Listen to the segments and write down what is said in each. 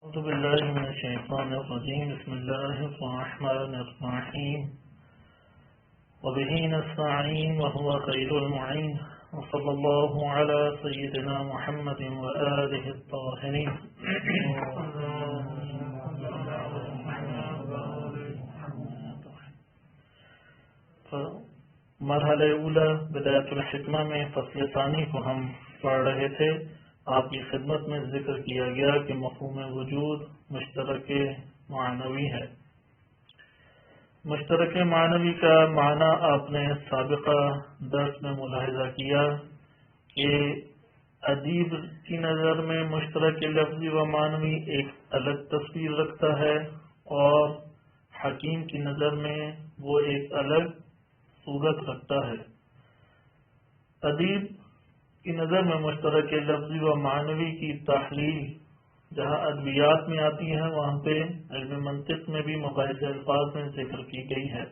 أعوذ بالله من الشيطان الرجيم. بسم الله الرحمن الرحيم. وبه نستعين وهو خير المعين. وصلى الله على سيدنا محمد وآله الطاهرين. مرحلہ اولا بدایت الحکمہ میں فصل ثانی کو ہم پڑھ رہے تھے. آپ کی خدمت میں ذکر کیا گیا کہ مفہوم وجود مشترک معنوی ہے. مشترک معنوی کا معنی آپ نے سابقہ درس میں ملاحظہ کیا کہ ادیب کی نظر میں مشترک لفظی و معنوی ایک الگ تصویر رکھتا ہے اور حکیم کی نظر میں وہ ایک الگ صورت رکھتا ہے. ادیب کی نظر میں مشترک لفظی و معنوی کی تحلیل جہاں ادبیات میں آتی ہے وہاں پہ علم منطق میں بھی مباحث الفاظ میں ذکر کی گئی ہے.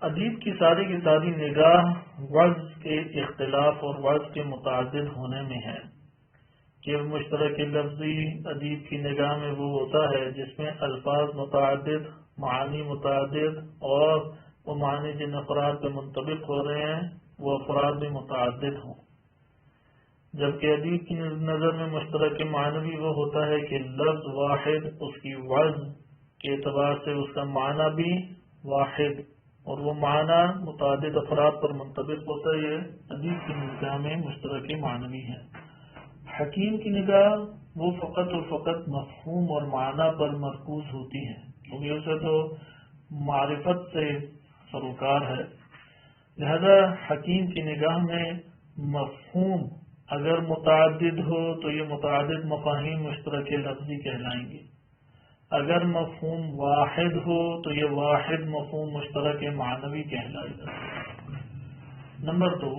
ادیب کی ساری نگاہ وضع کے اختلاف اور وضع کے متعدد ہونے میں ہے کہ مشترک لفظی ادیب کی نگاہ میں وہ ہوتا ہے جس میں الفاظ متعدد، معانی متعدد اور وہ معنی جن افراد پہ منطبق ہو رہے ہیں وہ افراد بھی متعدد ہوں. جبکہ ادیب کی نظر میں مشترک معنوی وہ ہوتا ہے کہ لفظ واحد اس کی وزن کے اعتبار سے اس کا معنی بھی واحد اور وہ معنی متعدد افراد پر منطبق ہوتا ہے. یہ ادیب کی نگاہ میں مشترک معنوی ہے. حکیم کی نگاہ وہ فقط اور فقط مفہوم اور معنی پر مرکوز ہوتی ہے کیونکہ اسے تو معرفت سے سروکار ہے. لہذا حکیم کی نگاہ میں مفہوم اگر متعدد ہو تو یہ متعدد مفاہیم مشترک لفظی کہلائیں گے. اگر مفہوم واحد ہو تو یہ واحد مفہوم مشترک معنوی کہلائے گا. نمبر 2،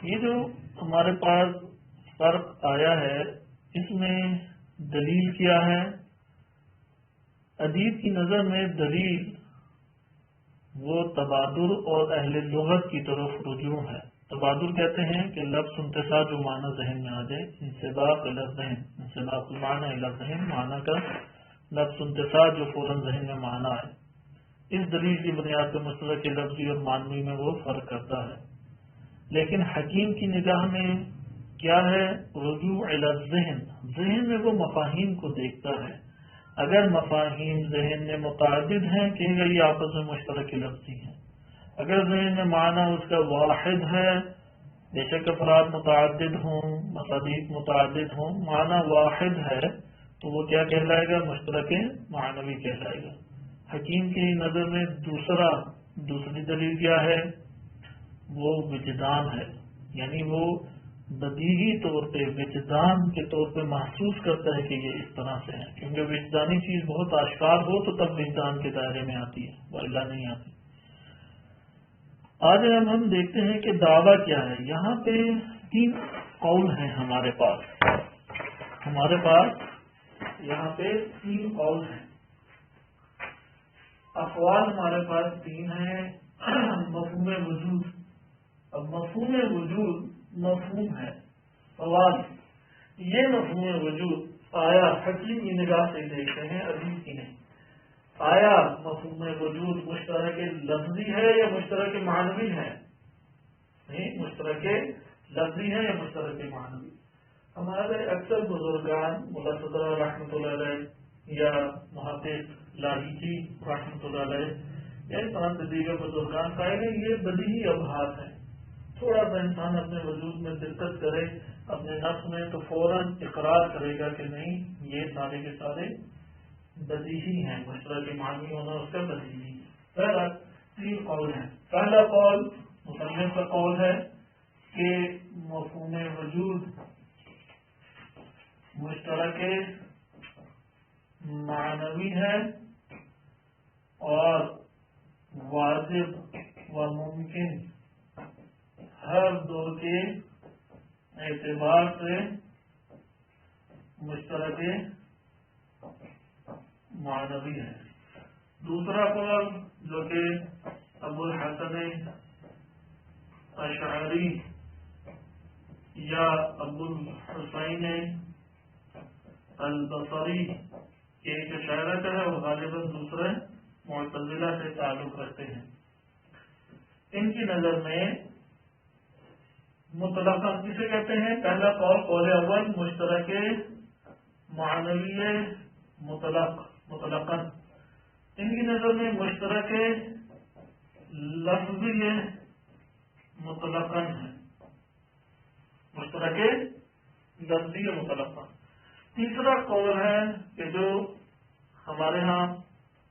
یہ جو ہمارے پاس فرق آیا ہے اس میں دلیل کیا ہے؟ ادیب کی نظر میں دلیل وہ تبادر اور اہل لغت کی طرف رجوع ہے. تبادر کہتے ہیں کہ لفظ سنتے ساتھ جو معنی ذہن میں آ جائے. انسباق ذہن، انسباق المعنی الی ذہن، معنی کا لفظ سنتے ساتھ جو فوراً ذہن میں معنی آئے. اس دلیل کی بنیاد پر مشترک لفظی اور معنوی میں وہ فرق کرتا ہے. لیکن حکیم کی نگاہ میں کیا ہے؟ رجوع الی ذہن. ذہن میں وہ مفاہیم کو دیکھتا ہے. اگر مفاہیم ذہن میں متعدد ہیں کہ یہ آپس میں مشترک لفظی ہیں. اگر ذہن میں معنی اس کا واحد ہے، بے شک افراد متعدد ہوں، مصادیق متعدد ہوں، معنی واحد ہے تو وہ کیا کہلائے گا؟ مشترک معنوی کہلائے گا. حکیم کی نظر میں دوسری دلیل کیا ہے؟ وہ وجدان ہے. یعنی وہ بدیہی طور پہ وجدان کے طور پہ محسوس کرتا ہے کہ یہ اس طرح سے ہے کیونکہ وجدانی چیز بہت آشکار ہو تو تب وجدان کے دائرے میں آتی ہے، وإلا نہیں آتی. آج ہم دیکھتے ہیں کہ دعویٰ کیا ہے. یہاں پہ 3 قول ہیں ہمارے پاس یہاں پہ 3 قول ہیں. اقوال ہمارے پاس 3 ہیں. مفہوم وجود. اب مفہوم وجود مفہوم ہے. سوال یہ مفہوم وجود آیا حکیم کی نگاہ سے دیکھتے ہیں، ادیب کی نہیں. آیا مفہوم وجود مشترک لفظی ہے یا مشترک معنوی ہے؟ نہیں، مشترک لفظی ہے یا مشترک معنوی. ہمارے اکثر بزرگان ملا صدر رحمۃ اللہ علیہ یا محقق لاہیجی رحمۃ اللہ علیہ یا اس طرح سے دیگر بزرگان قائل ہیں یہ بدیہی ابحاث ہیں. تھوڑا سا انسان اپنے وجود میں دقت کرے اپنے نفس میں تو فوراً اقرار کرے گا کہ نہیں یہ سارے کے سارے بدیہی ہیں، مشترک معنوی ہونا اس کا بدیہی ہے. پہلا 3 قول ہیں. پہلا قول مصنف کا قول ہے کہ مفہوم وجود مشترک معنوی ہے اور واجب و ممکن ہر دور کے اعتبار سے مشترک معنوی ہے. دوسرا قول جو کہ ابو الحسن اشعری یا ابو الحسین البصری کے جو شاعر ہے وہ غالباً دوسرے معتزلہ سے تعلق رکھتے ہیں. ان کی نظر میں مطلق کسے کہتے ہیں؟ پہلا قول اول مشترک معنوی مطلقاً. ان کی نظر میں مشترک لفظی مطلقاً ہے. مشترک لفظی مطلقاً. تیسرا قول ہے کہ جو ہمارے ہاں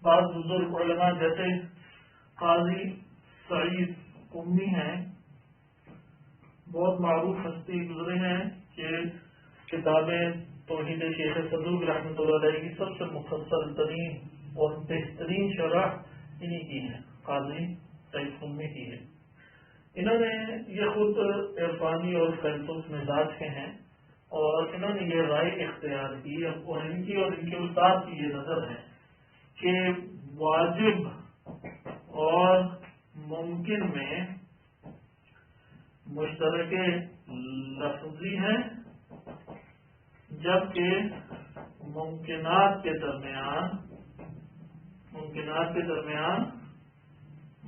بعض بزرگ علماء جیسے قاضی سعید قمی ہیں، بہت معروف ہستی گزرے ہیں کہ کتابیں توحید شیخ صدوق رحمۃ اللہ علیہ کی سب سے مختصر ترین اور بہترین شرح انہی کی ہے، قاضی سعید قمی کی ہے. انہوں نے یہ خود عرفانی اور فیلسوف مزاج کے ہیں اور انہوں نے یہ رائے اختیار کی اور ان کی اور ان کے استاد کی یہ نظر ہے کہ واجب اور ممکن میں مشترک لفظی ہے، جبکہ ممکنات کے درمیان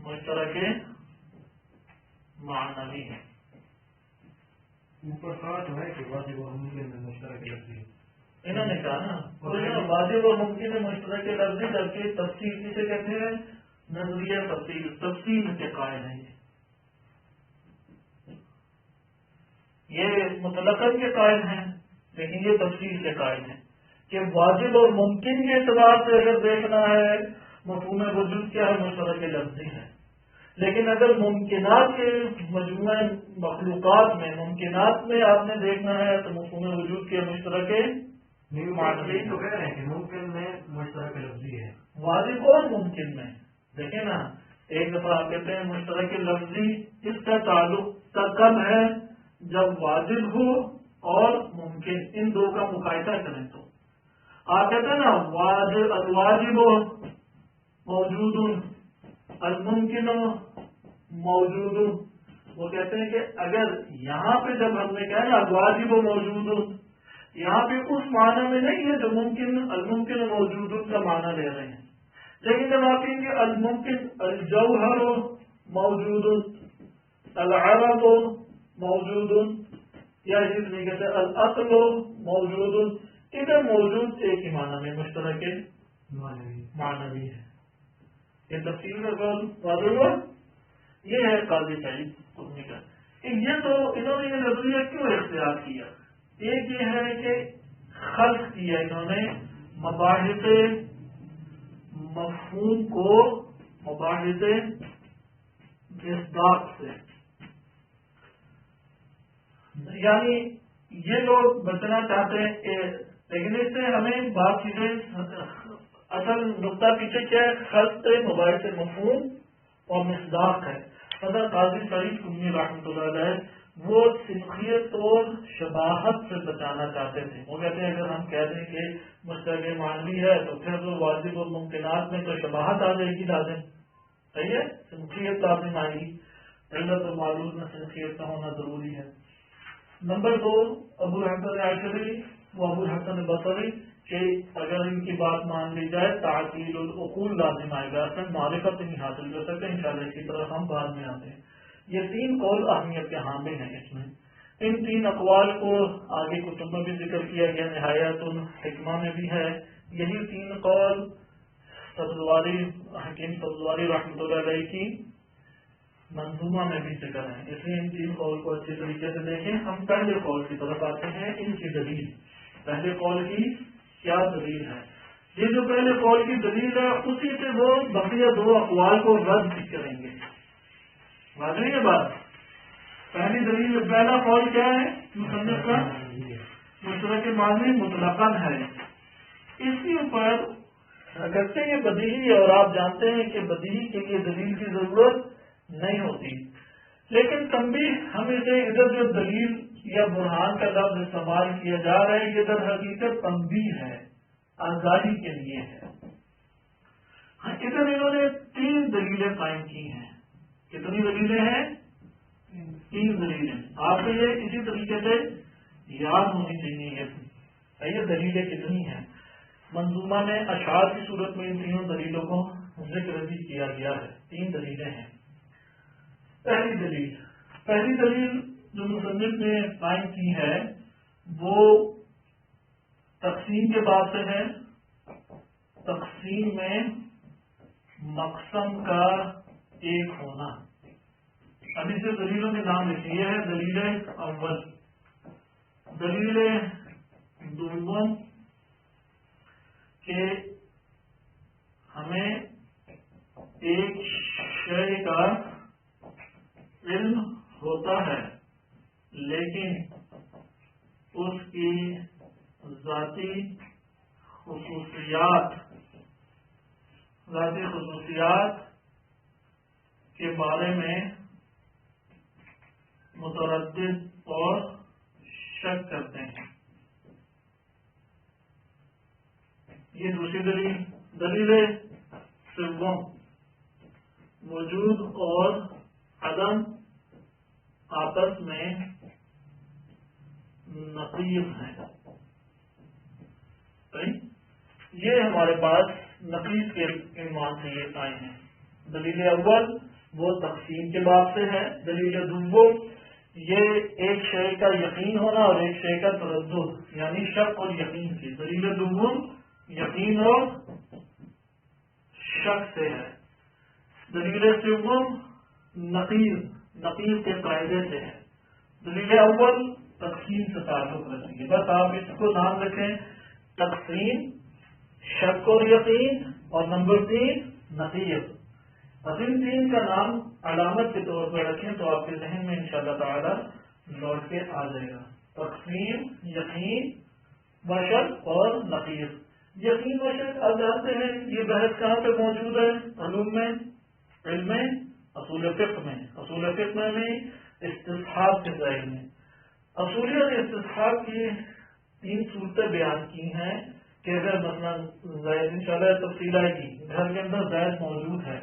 مشترک معنوی ہے. اوپر کہا تو ہے کہ واجب اور ممکن میں مشترک لفظی ہے. انہوں نے کہا نا واجب اور ممکن میں مشترک لفظی، جبکہ تفصیل کسے کہتے ہیں؟ نظریہ تفصیل کے قائل ہیں. یہ مطلقاً کے قائل ہیں لیکن یہ تفصیل کے قائل ہیں کہ واجب اور ممکن کے اعتبار سے اگر دیکھنا ہے مفہوم وجود کیا ہے؟ مشترک لفظی ہے. لیکن اگر ممکنات کے مجموعہ مخلوقات میں ممکنات میں آپ نے دیکھنا ہے تو مفہوم وجود کے مشترک معنوی تو کہہ رہے ہیں کہ ممکن میں مشترک لفظی ہے. واجب اور ممکن میں دیکھیں نا، ایک دفعہ آپ کہتے ہیں مشترک لفظی، اس کا تعلق کب ہے؟ جب واجب ہو اور ممکن ان دو کا مقایسہ کریں تو آپ کہتے ہیں نا الواجب موجود الممکن موجود. وہ کہتے ہیں کہ اگر یہاں پہ جب ہم نے کہا نا الواجب موجود، یہاں پہ اس معنی میں نہیں ہے جو الممکن موجود کا معنی لے رہے ہیں. لیکن جب آپ کہیں گے الممکن الجوہر موجود، العرب موجود، یا اسی طریقے سے العقل موجود، ادھر موجود ایک ہی معنی میں مشترک معنوی ہے. یہ تفصیل میں واضح یہ ہے قاضی سعید قمی کا. یہ تو انہوں نے یہ نظریہ کیوں اختیار کیا؟ ایک یہ ہے کہ خلق کیا انہوں نے مباحث مفہوم کو مباحث مصداق سے، یعنی یہ لوگ بچنا چاہتے ہیں کہ لیکن اس سے ہمیں بات چیزیں اصل نقطہ پیچھے کیا ہے؟ خلق مباحث مفہوم اور مصداق ہے. مثلا قاضی سعید قمی رحمۃ اللہ علیہ وہ سنخیت اور شباہت سے بچانا چاہتے تھے. وہ کہتے ہیں اگر ہم کہہ دیں کہ مشترک معنوی ہے تو پھر وہ واجب اور ممکنات میں تو شباہت آ جائے گی لازم. صحیح ہے، سنخیت لازم آئے گی، علت اور معلوم میں سنخیت کا ہونا ضروری ہے. نمبر 2 ابو الحسن عشری و ابو الحسن بصری کہ اگر ان کی بات مان لی جائے تعطیل العقول لازم آئے گا، اصل معرفت نہیں حاصل کر سکتے. انشاءاللہ اس کی طرف ہم بعد میں آتے ہیں. یہ 3 قول اہمیت کے حامل ہیں. اس میں ان 3 اقوال کو آگے کتب میں بھی ذکر کیا گیا، نہایت الحکمہ میں بھی ہے. یہی 3 قول حکیم سبزواری رحمۃ اللہ علیہ کی منظومہ میں بھی ذکر ہے. اس لیے ان 3 قول کو اچھی طریقے سے دیکھیں. ہم پہلے قول کی طرف آتے ہیں. ان کی دلیل، پہلے قول کی کیا دلیل ہے؟ یہ جو پہلے قول کی دلیل ہے اسی سے وہ بقیہ 2 اقوال کو رد کریں گے. واضح یہ بات. پہلی دلیل پہلا قول کیا ہے؟ مصنف کا مشترک معنوی مطلقاً ہے. اس کے اوپر اگرچہ یہ بدیہی اور آپ جانتے ہیں کہ بدیہی کے لیے دلیل کی ضرورت نہیں ہوتی، لیکن تنبیہ ہمیں سے ادھر جو دلیل یا برہان کا لفظ استعمال کیا جا رہا ہے یہ در حقیقت تنبیہ ہے، آگاہی کے لیے ہے. ادھر انہوں نے 3 دلیلیں قائم کی ہیں. کتنی دلیلیں ہیں؟ 3 دلیلیں. آپ کو یہ اسی طریقے سے یاد ہونی چاہیے. یہ دلیلیں کتنی ہیں؟ منظومہ میں اشعار کی صورت میں ان تینوں دلیلوں کو ذکر بھی کیا گیا ہے. 3 دلیلیں ہیں. پہلی دلیل جو مصنف نے قائم کی ہے وہ تقسیم کے باب سے ہے. تقسیم میں مقسم کا ایک ہونا. ابھی سے دلیلوں کے نام لکھیے ہے. دلیل اول، دلیل دوم کہ ہمیں ایک شے کا علم ہوتا ہے لیکن اس کی ذاتی خصوصیات کے بارے میں متردد اور شک کرتے ہیں. یہ دوسری دلیل. دلیل سوم، وجود اور عدم آپس میں نقیض ہیں. یہ ہمارے پاس نقیض کے عنوان سے یہ آئے ہیں. دلیل اول وہ تقسیم کے باب سے ہے. دلیل دوم یہ ایک شے کا یقین ہونا اور ایک شے کا تردد یعنی شک اور یقین سے. دلیل دوم یقین اور شک سے ہے. دلیل سوم نقیض کے قاعدے سے ہے. دلیل اول تقسیم سے تعلق رکھتی ہے. بس آپ اس کو نام رکھیں تقسیم، شک اور یقین، اور نمبر 3 نقیض. اب ان 3 کا نام علامت کے طور پر رکھیں تو آپ کے ذہن میں انشاءاللہ تعالی لوٹ کے آ جائے گا. تقسیم، یقین و شک اور نقیض. یقین و شک آپ جانتے ہیں یہ بحث کہاں پہ موجود ہے؟ علوم میں، علم میں، اصول فقہ میں. اصول فقہ میں استصحاب کے ذیل میں اصولیت اور استصحاب کی 3 صورتیں بیان کی ہیں کہ اگر مثلا زید انشاءاللہ تفصیل آئے گی، گھر کے اندر زید موجود ہے.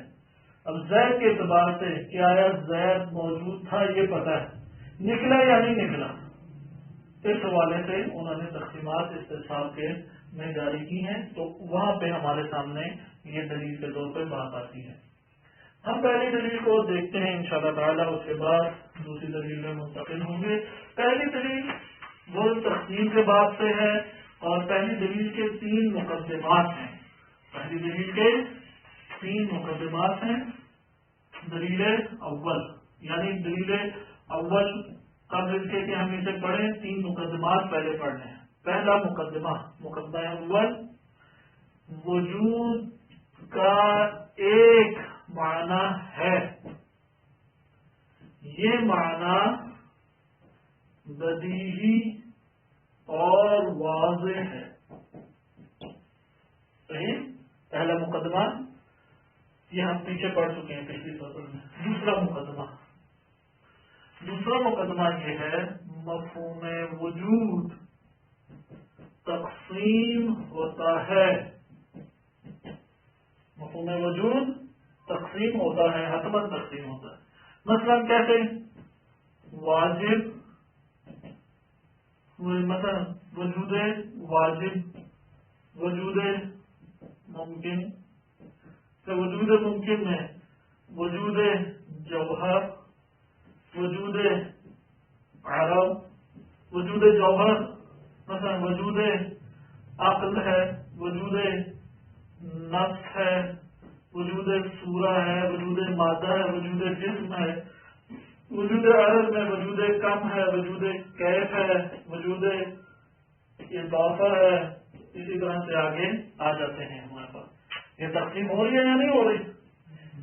اب زید کے اعتبار سے کیا آیا زید موجود تھا یہ پتہ ہے، نکلا یا نہیں نکلا، اس حوالے سے انہوں نے تقسیمات استصحاب کے میں جاری کی ہیں. تو وہاں پہ ہمارے سامنے یہ دلیل کے طور پہ بات آتی ہے. ہم پہلی دلیل کو دیکھتے ہیں انشاءاللہ تعالی، اس کے بعد دوسری دلیل میں منتقل ہوں گے. پہلی دلیل وہ تقسیم کے باب سے ہے اور پہلی دلیل کے 3 مقدمات ہیں. پہلی دلیل کے 3 مقدمات ہیں. دلیل اول یعنی دلیل اول قبل کے کہ ہم اسے پڑھیں 3 مقدمات پہلے پڑھنے ہیں. پہلا مقدمہ اول، وجود کا ایک معنی ہے. یہ معنی بدیہی اور واضح ہے. صحیح؟ پہلا مقدمہ یہ ہم پیچھے پڑھ چکے ہیں پچھلی فصل میں. دوسرا مقدمہ یہ ہے مفہوم وجود تقسیم ہوتا ہے. مفہوم وجود تقسیم ہوتا ہے، حتماً تقسیم ہوتا ہے. مثلا کیسے؟ واجب، مثلا وجود واجب، وجود ممکن. وجود ممکن میں وجود جوہر، وجود عرب، وجود جوہر مثلا وجود عقل ہے، وجود نفس ہے، وجود سورہ ہے، وجود مادہ ہے، وجود جسم ہے. وجود عرب میں وجود کم ہے، وجود کیف ہے، وجود اضافہ ہے. اسی طرح سے آگے آ جاتے ہیں ہمارے پاس. یہ تقسیم ہو رہی ہے یا نہیں ہو رہی؟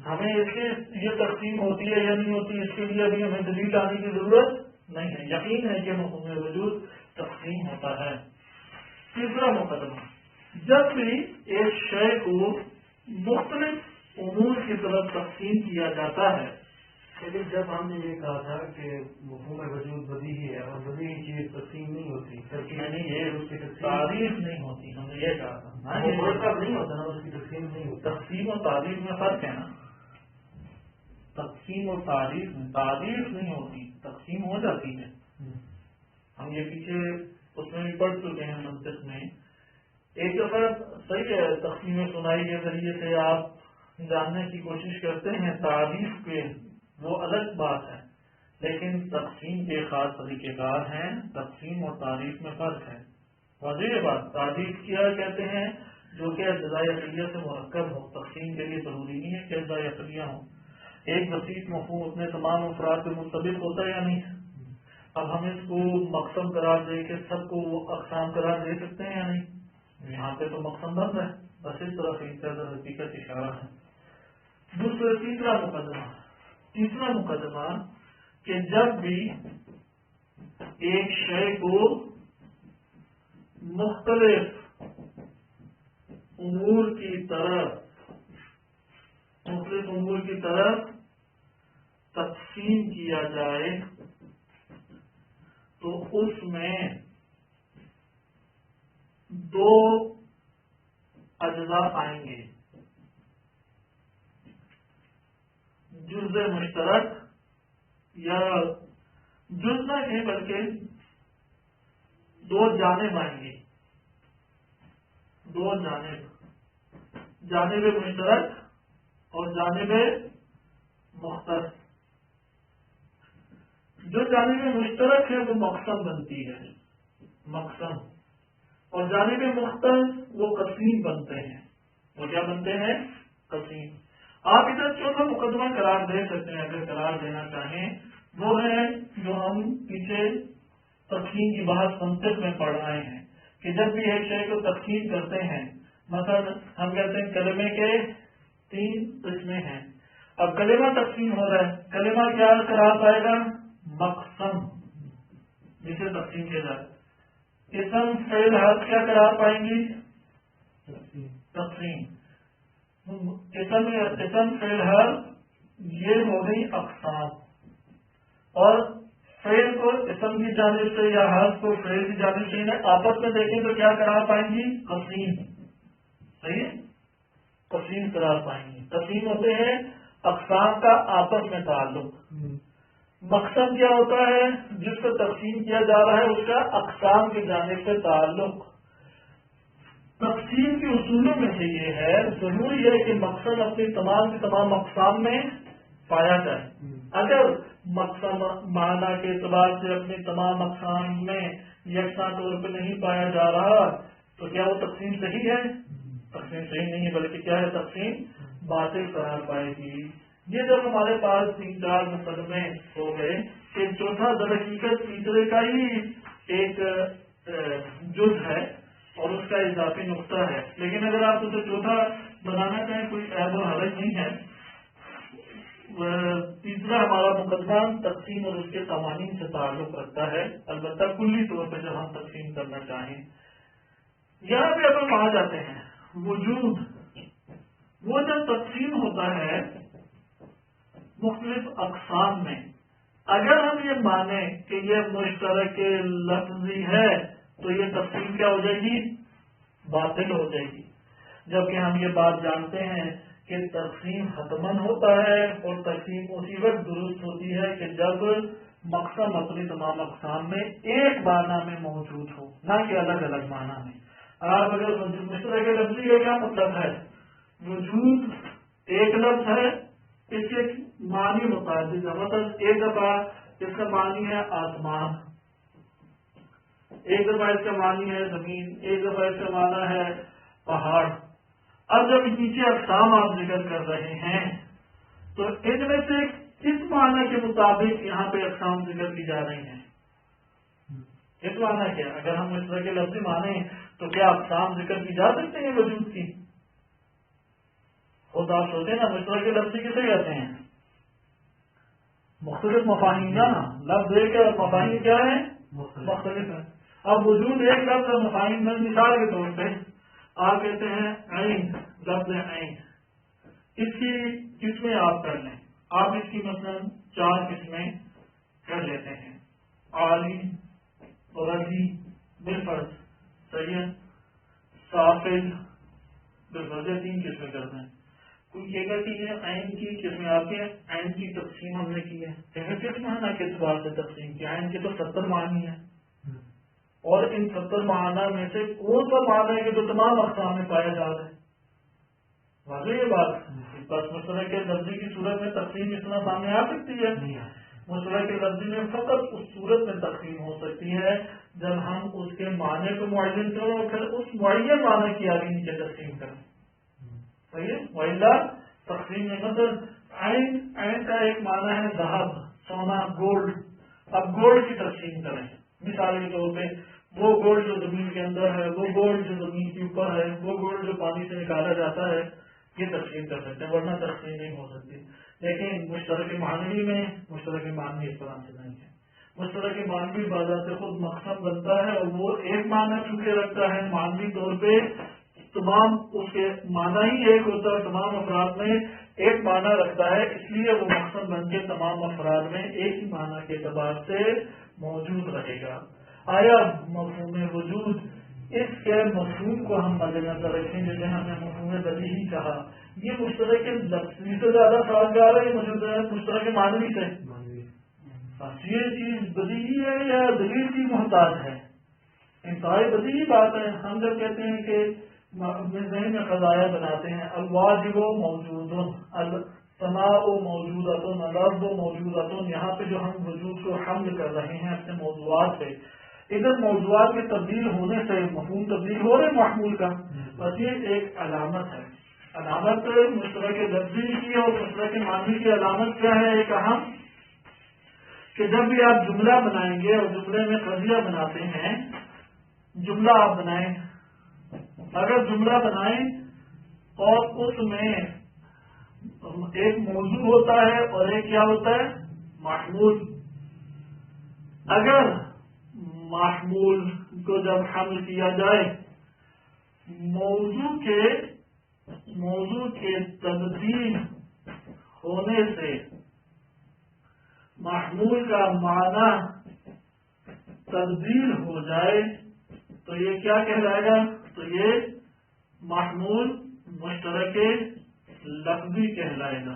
ہمیں اس کی یہ تقسیم ہوتی ہے یا نہیں ہوتی اس کے لیے ابھی ہمیں دلیل لانے کی ضرورت نہیں ہے. یقین ہے کہ مفہوم وجود تقسیم ہوتا ہے. تیسرا مقدمہ، جب بھی ایک شے کو مختلف امور کی طرف تقسیم کیا جاتا ہے. لیکن جب ہم نے یہ کہا تھا کہ مفہوم وجود بدیہی ہے اور بدیہی چیز تقسیم نہیں ہوتی، یعنی یہ اس کی تعریف نہیں ہوتی، ہم نے یہ کہا تھا نہیں ہوتا نا، اس کی تقسیم نہیں ہوتی. تقسیم اور تعریف میں فرق ہے نا. تقسیم اور تعریف میں تعریف نہیں ہوتی، تقسیم ہو جاتی ہے. ہم یہ پیچھے اس میں بھی پڑھ چکے ہیں منطق میں. ایک دفعہ صحیح ہے تقسیم سنائی کے ذریعے سے آپ جاننے کی کوشش کرتے ہیں تعریف کے، وہ الگ بات ہے، لیکن تقسیم کے خاص طریقہ کار ہیں. تقسیم اور تعریف میں فرق ہے. واضح بات. تعریف کیا کہتے ہیں جو کہ اجزاء عقلیہ سے مرکب ہو. تقسیم کے لیے ضروری نہیں ہے کہ اجزاء عقلیہ ہوں. ایک بسیط مفہوم اپنے تمام افراد پہ منطبق ہوتا ہے یا نہیں؟ اب ہم اس کو مقسم قرار دے کے سب کو اقسام قرار دے سکتے ہیں یا نہیں؟ یہاں پہ تو مقسم بند ہے. بس اس طرح سے حقیقت اشارہ ہے. تیسرا مقدمہ کہ جب بھی ایک شے کو مختلف امور کی طرف تقسیم کیا جائے تو اس میں دو اجزاء آئیں گے. جز مشترک یا جز نہ کہیں بلکہ دو جانب آئیں گی. دو جانب مشترک اور جانب مختلف. جو جانب مشترک ہے وہ مقسم بنتی ہے، مقسم، اور جانب مختلف وہ قسیم بنتے ہیں. وہ کیا بنتے ہیں؟ قسیم. آپ ادھر چوتھا مقدمہ قرار دے سکتے ہیں اگر قرار دینا چاہیں. وہ ہے جو ہم پیچھے تقسیم کی بحث منطق میں پڑھ آئے ہیں کہ جب بھی ایک شے کو تقسیم کرتے ہیں، مثلا ہم کہتے ہیں کلمے کے 3 قسمیں ہیں. اب کلمہ تقسیم ہو رہا ہے، کلمہ کیا قرار پائے گا؟ مقسم، جسے تقسیم کیا جائے. اسم فعل حرف کیا قرار پائیں گی؟ تقسیم. اسم فعل حرف یہ ہو گئی اقسام، اور فعل کو اسم کی جانب سے یا حرف کو فعل کی جانب سے آپس میں دیکھیں تو کیا قرار پائیں گی؟ قسیم. صحیح ہے، قسیم قرار پائیں گی. قسیم ہوتے ہیں اقسام کا آپس میں تعلق. مقصد کیا ہوتا ہے؟ جس کو تقسیم کیا جا رہا ہے اس کا اقسام کی جانب سے تعلق. تقسیم کے اصولوں میں سے یہ ہے، ضروری ہے کہ مقصد اپنی تمام کی تمام اقسام میں پایا جائے. اگر مقصد معنی کے اعتبار سے اپنی تمام اقسام میں یکساں طور پہ نہیں پایا جا رہا تو کیا وہ تقسیم صحیح ہے؟ تقسیم صحیح نہیں ہے، بلکہ کیا ہے؟ تقسیم باطل قرار پائے گی. یہ جب ہمارے پاس 3-4 مقدمے ہو گئے کہ چوتھا درحقیقت تیسرے کا ہی ایک جز ہے اور اس کا اضافی نقطہ ہے، لیکن اگر آپ اسے چوتھا بنانا چاہیں کوئی عیب و حرج نہیں ہے. تیسرا ہمارا مقدمہ تقسیم اور اس کے قوانین سے تعلق رکھتا ہے، البتہ کلی طور پہ جب ہم تقسیم کرنا چاہیں. یہاں پہ اگر کہا جاتے ہیں وجود، وہ جب تقسیم ہوتا ہے مختلف اقسام میں، اگر ہم یہ مانیں کہ یہ مشترک لفظی ہے تو یہ تقسیم کیا ہو جائے گی؟ باطل ہو جائے گی. جبکہ ہم یہ بات جانتے ہیں کہ تقسیم حتماً ہوتا ہے اور تقسیم اسی وقت درست ہوتی ہے کہ جب مقسم اپنی تمام اقسام میں ایک معنی میں موجود ہو، نہ کہ الگ الگ معنی میں. آپ اگر مشترک لفظی کا کیا مطلب ہے؟ وجود ایک لفظ ہے، اس کے معنی متعدد ہے. مثلا ایک دفعہ اس کا معنی ہے آسمان، ایک دفعہ اس کا معنی ہے زمین، ایک دفعہ اس کا معنی ہے پہاڑ. اب جب نیچے اقسام آپ ذکر کر رہے ہیں تو ان میں سے کس معنی کے مطابق یہاں پہ اقسام ذکر کی جا رہی ہیں؟ کس معنی کیا؟ اگر ہم اس طرح کے لفظ مانیں تو کیا اقسام ذکر کی جا سکتے ہیں وجود کی؟ خود آپ سوچیں نا، مشترک لفظ کسے کہتے ہیں؟ مختلف مفاہیم نا، لفظ ایک ہے اور مفاہیم کیا ہے؟ مختلف ہے. اب وجود ایک لفظ ہے، مفاہیم میں مثال کے طور پہ آپ کہتے ہیں عین، لفظ عین، اس کی قسمیں آپ کر لیں. آپ اس کی مثلا 4 قسمیں کر لیتے ہیں: عالی، رضی، بالفرض، صحیح ہے، سافل، بالفرض. 3 قسمیں کرتے ہیں. کوئی کہے گا کہ یہ عین کی قسمیں آپ کے عین کی تقسیم ہم نے کی ہے. کس معنی کے اعتبار سے تقسیم کی؟ عین کے تو 70 معنی ہیں. اور ان 70 معنی میں سے کون سا معنی ہے کہ جو تمام اقسام میں پایا جا رہا ہے؟ واضح یہ بات. بس مشترک لفظی کی صورت میں تقسیم اس طرح سامنے آ سکتی ہے. مشترک لفظی میں فقط اس صورت میں تقسیم ہو سکتی ہے جب ہم اس کے معنی کو معین کریں اور پھر اس معین معنی کی آگے نیچے تقسیم کریں. صحیح ہے. وَإِلَّا تقسیم میں مثلا عین کا ایک معنی ہے ذہب، سونا، گولڈ. اب گولڈ کی تقسیم کریں مثال کے طور پہ وہ گولڈ جو زمین کے اندر ہے، وہ گولڈ جو زمین کے اوپر ہے، وہ گولڈ جو پانی سے نکالا جاتا ہے، یہ تقسیم کر سکتے ہیں، ورنہ تقسیم نہیں ہو سکتی. لیکن مشترک معنوی میں مشترک معنوی اس طرح سے نہیں ہے. مشترک معنوی بذات خود مقسم بنتا ہے اور وہ ایک معنی چونکہ رکھتا ہے معنوی طور پہ تمام اس کے معنی ہی ایک ہوتا ہے، تمام افراد میں ایک معنی رکھتا ہے، اس لیے وہ مقسم بن کے تمام افراد میں ایک ہی معنی کے اعتبار سے موجود رہے گا. آیا مفہوم وجود اس کے مفہوم کو ہم مد نظر رکھیں جیسے ہم نے مفہوم بدیہی کہا، یہ مشترک لفظی سے زیادہ سازگار ہے مشترک معنوی سے. یہ چیز بدیہی ہے یا دلیل کی محتاج ہے؟ انتہائی بدیہی بات ہے. ہم جب کہتے ہیں کہ اپنے ذہن میں قضایا بناتے ہیں الواجب موجود، السماء موجودۃ، الارض موجودۃ، یہاں پہ جو ہم وجود کو حمل کر رہے ہیں اپنے موضوعات سے، ادھر موضوعات میں تبدیل ہونے سے مفہوم تبدیل ہو رہے محمول کا. بس یہ ایک علامت ہے. علامت مشترک لفظی کی اور مشترک معنوی کی علامت کیا ہے؟ ایک اہم کہ جب بھی آپ جملہ بنائیں گے اور جملے میں قضیہ بناتے ہیں، جملہ آپ بنائیں، اگر جملہ بنائیں اور اس میں ایک موضوع ہوتا ہے اور ایک کیا ہوتا ہے؟ محمول. اگر محمول کو جب حمل کیا جائے موضوع کے تبدیل ہونے سے محمول کا معنی تبدیل ہو جائے تو یہ کیا کہلائے گا؟ تو یہ محمول مشترک لفظی کہلائے گا.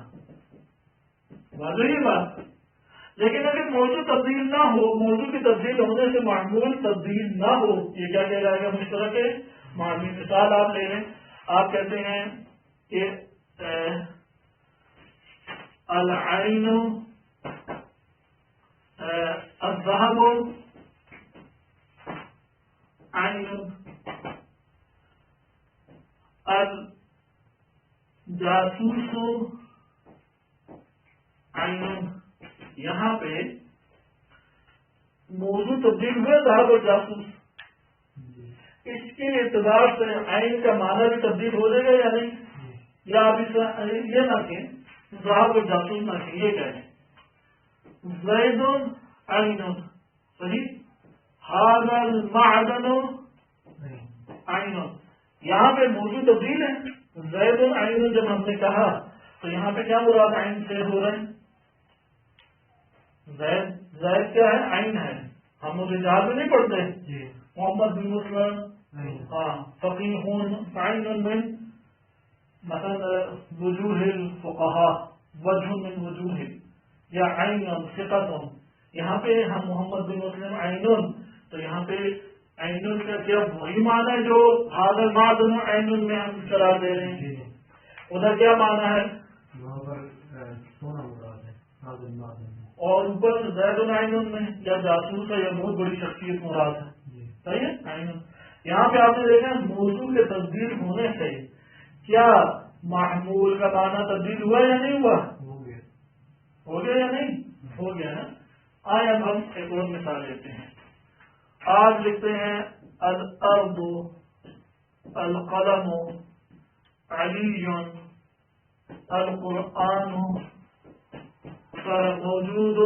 واضح یہ بات. لیکن اگر موضوع تبدیل نہ ہو، موضوع کی تبدیل ہونے سے معمول تبدیل نہ ہو، یہ کیا کہلائے گا؟ مشترک معنوی. مثال آپ لے لیں، آپ کہتے ہیں کہ العین الذهب عین، الجاسوس عین. یہاں پہ موضوع تبدیل ہوئے ذہب اور جاسوس، اس کے اعتبار سے عین کا معنی بھی تبدیل ہو جائے گا یا نہیں؟ یا آپ اس یہ نہ کہیں ذہب اور جاسوس نہ کہیں، یہ کہیں زید عین. صحیح. ھذا المعدن عین. یہاں پہ موضوع تبدیل ہے. زید عین جب ہم نے کہا تو یہاں پہ کیا مراد عین سے ہو رہے ہیں؟ زید کیا ہے؟ عین ہے. ہم رجال میں نہیں پڑھتے محمد بن مسلم فقیہون عین من مثلا وجوہ الفقہاء، وجہ من وجوہ، یا عین ثقۃ. یہاں پہ ہم محمد بن مسلم عین، تو یہاں پہ عین کا کیا وہی معنی ہے جو ھذا المعدن عین میں ہم قرار دے رہے ہیں؟ ادھر کیا معنی ہے؟ اور اوپر زید عین میں یا جاسوس ہے یا بہت بڑی شخصیت مراد ہے. صحیح ہے. عین. یہاں پہ آپ نے دیکھا موضوع کے تبدیل ہونے سے کیا محمول کا معنی تبدیل ہوا یا نہیں ہوا؟ ہو گیا یا نہیں؟ ہو گیا نا. آئے اب ہم ایک اور مثال لیتے ہیں. آج لکھتے ہیں الارض القلم علی القرآن موجود.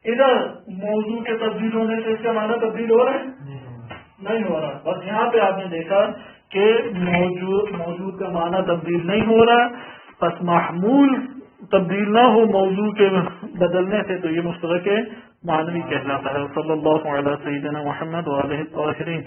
ادھر موضوع کے تبدیل ہونے سے اس کا معنی تبدیل ہو رہا ہے؟ نہیں ہو رہا. بس یہاں پہ آپ نے دیکھا کہ موجود کا معنی تبدیل نہیں ہو رہا. بس محمول تبدیل نہ ہو موضوع کے بدلنے سے تو یہ مشترک معنوی کہلاتا ہے. صلی اللہ علیہ سیدنا محمد وآلہ الطاہرین.